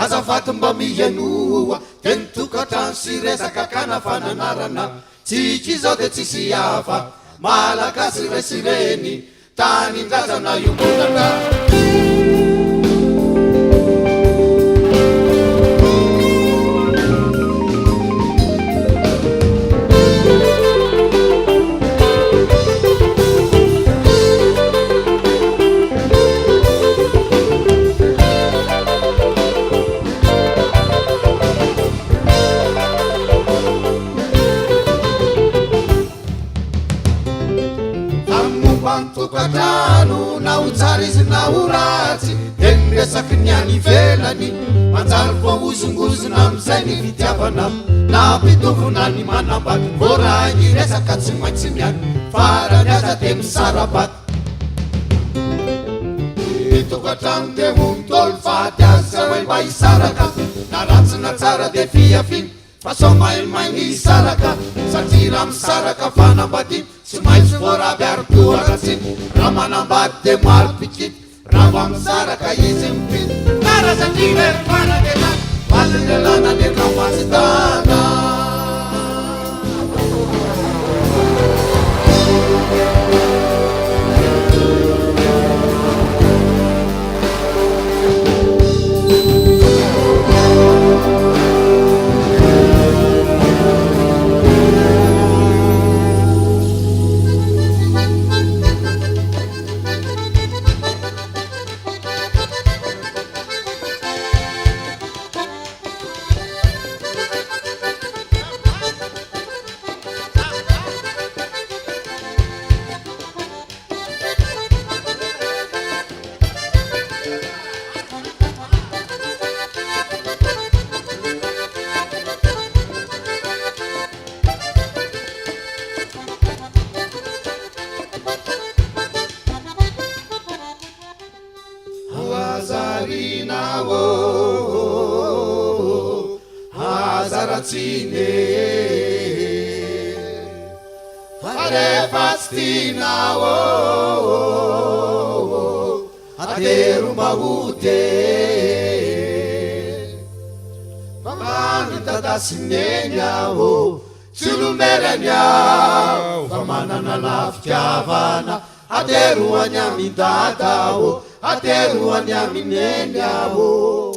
azafady mba mihanoa de nitokatrano sy resaka kanafananarana tsika izao de tsisy hafa malagasy resireny tany ndrazana iombolana tokatrano na ho tsara izy na ho ratsy de miresaky ny any ivelany manjary voaozongozona amizay ny fitiavana na mpitovona ny manambady vo raha iresaka tsy maintsy miany farany aza de misarabaty tokatrano de ho mitolo faty azy hoe mba hisaraka na ratsy na tsara de fiafiny fa so mailmainy hisaraka satria raha misaraka fanambady tsy maintsy voaraby ary-toaratsy raha manambady de maro pikity raha mba misaraka izy mipity karazandiverfanadena valilelana de ramatsitana hazaratsine farefatstinao atero mahute famangitadasineny ao tsy lomerany ao fa manana lafitiavana ateroany amindata ao ateroany amineny ao